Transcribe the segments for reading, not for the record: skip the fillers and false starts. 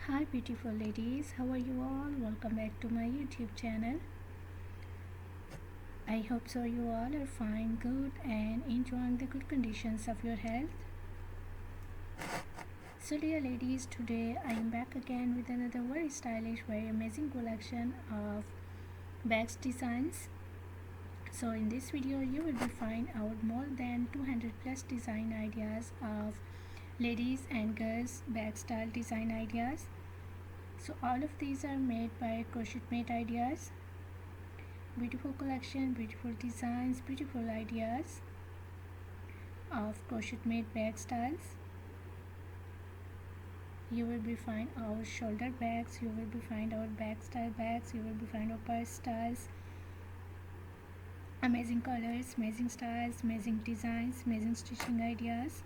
Hi beautiful ladies, how are you all? Welcome back to my YouTube channel. I hope so you all are fine, good and enjoying the good conditions of your health. So dear ladies, today I am back again with another very stylish, very amazing collection of bags designs. So in this video you will be find out more than 200 plus design ideas of ladies and girls bag style design ideas. So all of these are made by Crochet made ideas. Beautiful collection, beautiful designs, beautiful ideas of crochet made bag styles. You will be find our shoulder bags, you will be find our bag style bags, you will be find our purse styles. Amazing colors, amazing styles, amazing designs, amazing stitching ideas.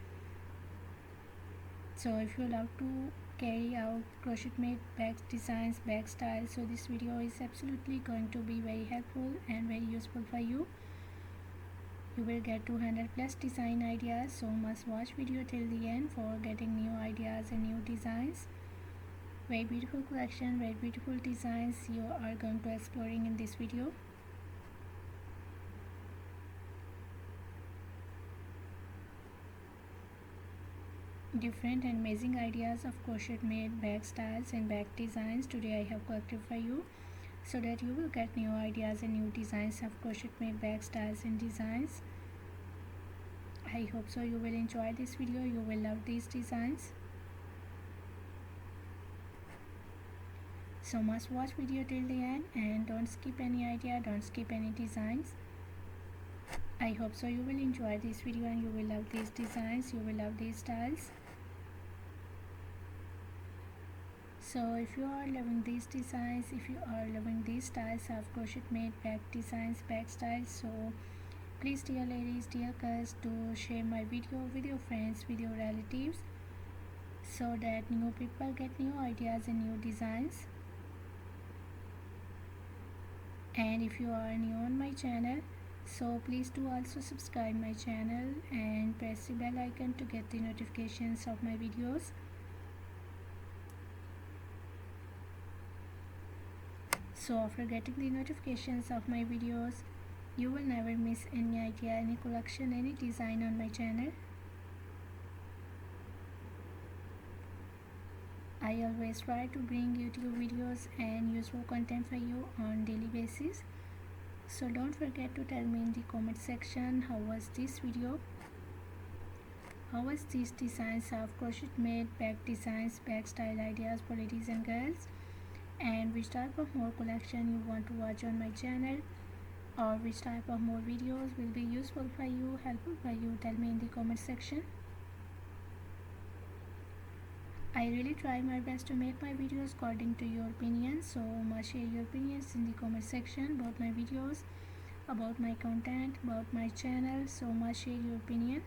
So if you love to carry out crochet made bag designs, bag styles, so this video is absolutely going to be very helpful and very useful for you. You will get 200 plus design ideas, so must watch video till the end for getting new ideas and new designs. Very beautiful collection, very beautiful designs you are going to exploring in this video. Different and amazing ideas of crochet made bag styles and bag designs today I have collected for you, so that you will get new ideas and new designs of crochet made bag styles and designs. I hope so you will enjoy this video, you will love these designs. So must watch video till the end and don't skip any idea, don't skip any designs. I hope so you will enjoy this video and you will love these designs, you will love these styles. So if you are loving these designs, if you are loving these styles of crochet made bag designs, bag styles, so please dear ladies, dear girls, do share my video with your friends, with your relatives, so that new people get new ideas and new designs. And if you are new on my channel, so please do also subscribe my channel and press the bell icon to get the notifications of my videos. So after getting the notifications of my videos, you will never miss any idea, any collection, any design on my channel. I always try to bring YouTube videos and useful content for you on daily basis. So don't forget to tell me in the comment section how was this video, how was these designs of crochet made bag designs, bag style ideas for ladies and girls, and which type of more collection you want to watch on my channel, or which type of more videos will be useful for you, helpful for you. Tell me in the comment section. I really try my best to make my videos according to your opinions, so must share your opinions in the comment section about my videos, about my content, about my channel, so must share your opinion.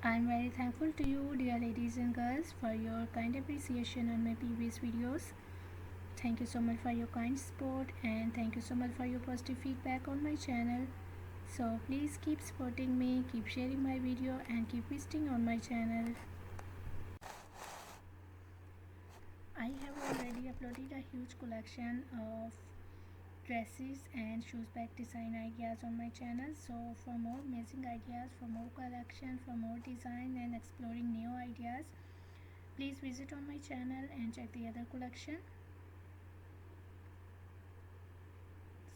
I'm very thankful to you dear ladies and girls for your kind appreciation on my previous videos. Thank you so much for your kind support and thank you so much for your positive feedback on my channel. So please keep supporting me, keep sharing my video and keep visiting on my channel. I have already uploaded a huge collection of dresses and shoes bag design ideas on my channel, so for more amazing ideas, for more collection, for more design and exploring new ideas, please visit on my channel and check the other collection.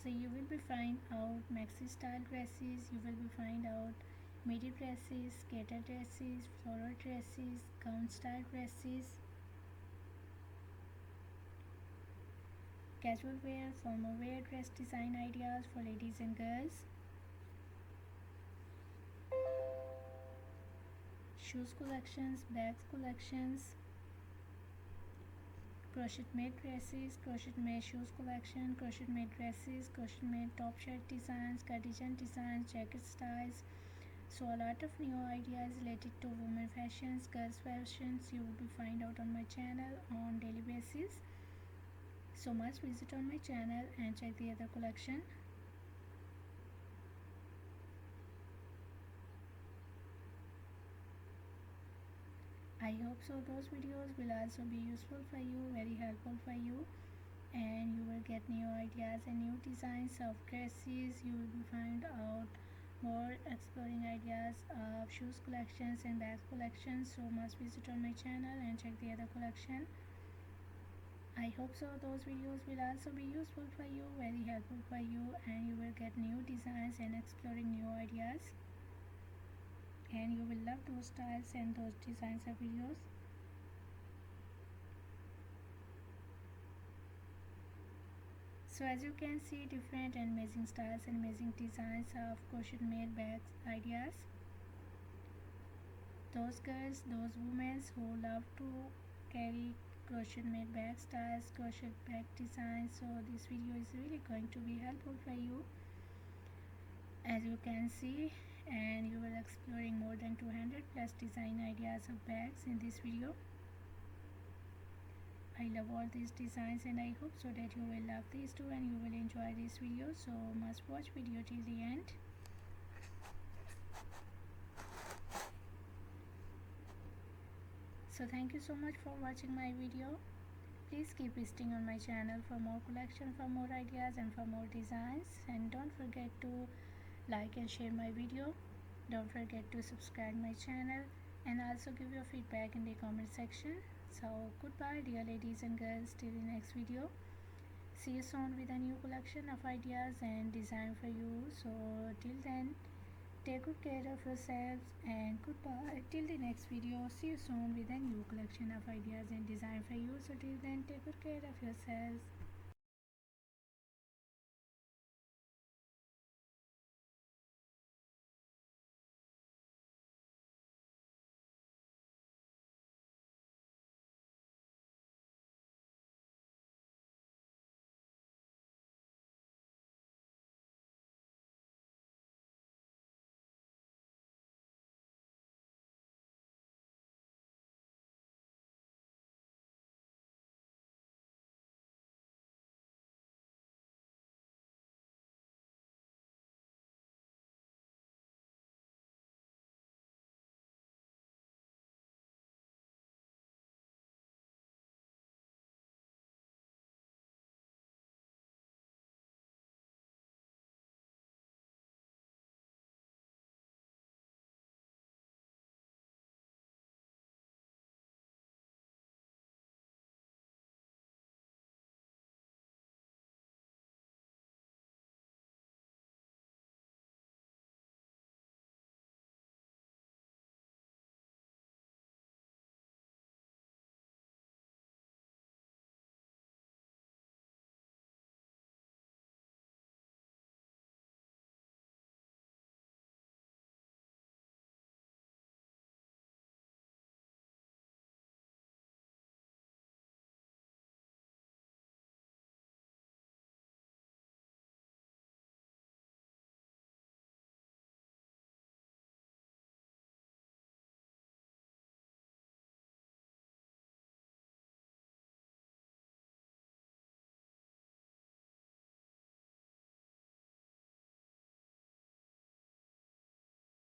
So you will be find out maxi style dresses, you will be find out midi dresses, skater dresses, floral dresses, gown style dresses, casual wear, formal wear dress design ideas for ladies and girls, shoes collections, bags collections, crochet made dresses, crochet made shoes collection, crochet made dresses, crochet made top shirt designs, cardigan designs, jacket styles. So a lot of new ideas related to women fashions, girls fashions you will be find out on my channel on daily basis. So must visit on my channel and check the other collection. I hope so those videos will also be useful for you, very helpful for you, and you will get new ideas and new designs of dresses. You will find out more exploring ideas of shoes collections and bags collections, so must visit on my channel and check the other collection. I hope so those videos will also be useful for you, very helpful for you, and you will get new designs and exploring new ideas, and you will love those styles and those designs of videos. So as you can see, different and amazing styles and amazing designs of crochet made bags ideas. Those girls, those women who love to carry crochet made bag styles, crochet bag designs, so this video is really going to be helpful for you, as you can see, and you will exploring more than 200 plus design ideas of bags in this video. I love all these designs and I hope so that you will love these too and you will enjoy this video, so must watch video till the end. So thank you so much for watching my video. Please keep visiting on my channel for more collection, for more ideas and for more designs, and don't forget to like and share my video. Don't forget to subscribe my channel and also give your feedback in the comment section. So goodbye dear ladies and girls, till the next video. See you soon with a new collection of ideas and design for you. So till then, take good care of yourselves and goodbye till the next video. See you soon with a new collection of ideas and design for you. So till then, take good care of yourselves.